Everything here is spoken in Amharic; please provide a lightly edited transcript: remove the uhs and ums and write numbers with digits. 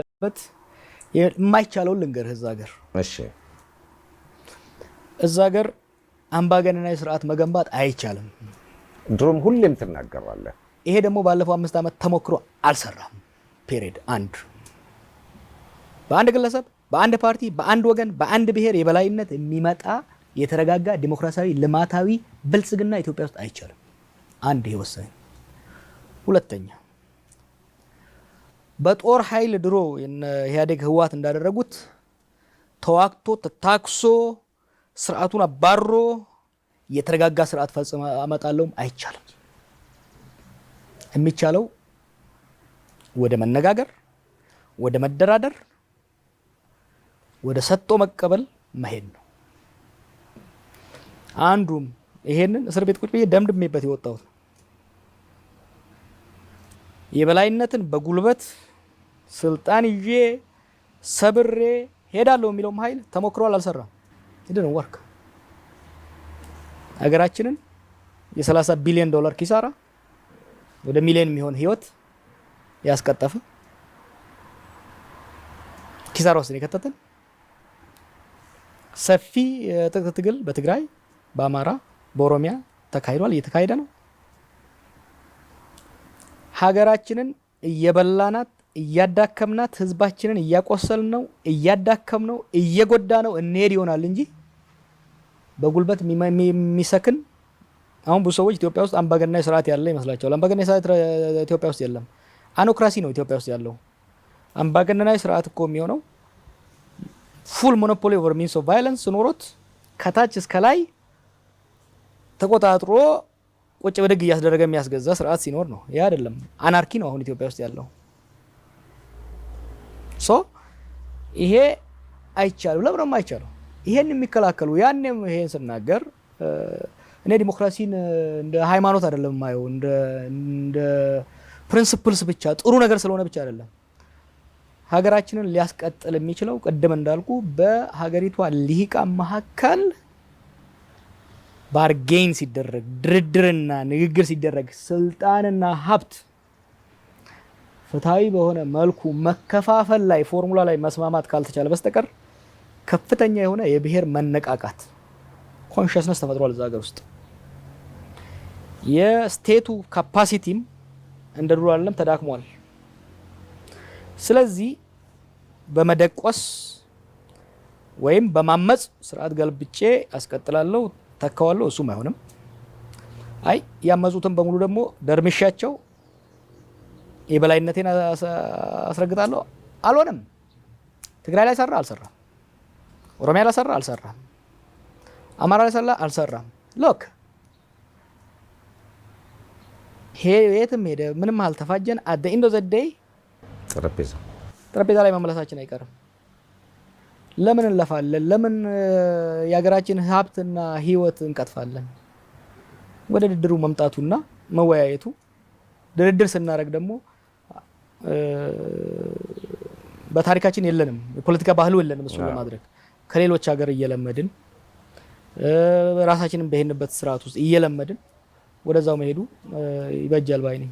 ያለበት የማይቻለው ልንገርህ እዛ ሀገር እሺ እዛ ሀገር አምባገነናዊ ስርዓት መገንባት አይቻልም። ድሮም ሁሌም ትናገራለህ። ይሄ ደግሞ ባለፈው 5 ዓመት ተሞክሮ አልሰራም። ፔሪድ አንድ በአንድ ግለሰብ በአንድ ፓርቲ በአንድ ወገን በአንድ ብሔር የበላይነት የሚመጣ የተረጋጋ ዲሞክራሲያዊ ልማታዊ ብልጽግና ኢትዮጵያ ውስጥ አይቻልም። አንድ ይሄ ወሳኝ። ሁለተኛ በጦር ኃይል ድሮ ኢህአዴግ ህወሓት እንዳደረጉት ተዋክቶ ተታክሶ ስርዓቱን አባሮ የተረጋጋ ስርዓት ፈጽሞ አመጣለውም አይቻልም። የሚቻለው ወደ መነጋገር፣ ወደ መደራደር፣ ወደ ሰጥቶ መቀበል መሄድ ነው። አንዱም ይሄንን እስር ቤት ቁጭ ብዬ ደምድሜበት የወጣሁት የበላይነትን በጉልበት ስልጣን ይዤ ሰብሬ ሄዳለሁ የሚለው ኃይል ተሞክሯል፣ አልሰራም። ይደን ወርክ ሀገራችንን የ30 ቢሊዮን ዶላር ኪሳራ ወደ ሚሊዮን የሚሆን ህይወት ያስቀጠፈ ኪሳራ ውስጥ የከተተን ሰፊ ትግል በትግራይ በአማራ በኦሮሚያ ተካሂዷል፣ እየተካሄደ ነው። ሀገራችንን እየበላናት እያዳከምናት ህዝባችንን እያቆሰልን ነው፣ እያዳከም ነው፣ እየጎዳ ነው እንሄድ ይሆናል እንጂ በጉልበት የሚሰክን አሁን ብዙ ሰዎች ኢትዮጵያ ውስጥ አምባገነናዊ ስርዓት ያለ ይመስላቸዋል። አምባገነናዊ ስርዓት ኢትዮጵያ ውስጥ የለም። አኖክራሲ ነው ኢትዮጵያ ውስጥ ያለው። አምባገነናዊ ስርዓት እኮ የሚሆነው ፉል ሞኖፖሊ ኦቨር ሚንስ ኦፍ ቫዮለንስ ኖሮት ከታች እስከ ላይ ተቆጣጥሮ ቁጭ ብድግ እያስደረገ የሚያስገዛ ስርዓት ሲኖር ነው። ያ አይደለም፣ አናርኪ ነው አሁን ኢትዮጵያ ውስጥ ያለው። ሶ ይሄ አይቻልም። ለምን ነው አይቻልም? ይሄን የሚከላከሉ ያኔም ይሄን ስናገር እኔ ዲሞክራሲን እንደ ሃይማኖት አይደለም ማየው፣ እንደ ፕሪንሲፕልስ ብቻ ጥሩ ነገር ስለሆነ ብቻ አይደለም። ሀገራችንን ሊያስቀጥል የሚችለው ቅድም እንዳልኩ በሀገሪቷ ልሂቃን መካከል ባርጌን ሲደረግ ድርድርና ንግግር ሲደረግ ስልጣንና ሀብት ፍትሃዊ በሆነ መልኩ መከፋፈል ላይ ፎርሙላ ላይ መስማማት ካልተቻለ በስተቀር ከፍተኛ የሆነ የብሔር መነቃቃት ኮንሽስነስ ተፈጥሯል እዛ ሀገር ውስጥ። የስቴቱ ካፓሲቲም እንደ ድሮ አይደለም፣ ተዳክሟል። ስለዚህ በመደቆስ ወይም በማመጽ ስርዓት ገልብጬ አስቀጥላለሁ ተካዋለሁ እሱም አይሆንም። አይ ያመጹትን በሙሉ ደግሞ ደርምሻቸው የበላይነቴን አስረግጣለሁ አልሆነም። ትግራይ ላይ ሰራ አልሰራም፣ ኦሮሚያ ላይ ሰራ አልሰራም፣ አማራ ላይ ሰራ አልሰራም። ሎክ የትም ሄደ ምንም አልተፋጀን። አደ ኢንዶ ዘዴይ ጠረጴዛ ላይ መመለሳችን አይቀርም። ለምን እንለፋለን? ለምን የሀገራችን ሀብትና ህይወት እንቀጥፋለን? ወደ ድርድሩ መምጣቱና መወያየቱ። ድርድር ስናደርግ ደግሞ በታሪካችን የለንም፣ የፖለቲካ ባህሉ የለንም። እሱን ለማድረግ ከሌሎች ሀገር እየለመድን ራሳችንን በሄንበት ስርዓት ውስጥ እየለመድን ወደዛው መሄዱ ይበጃል ባይ ነኝ።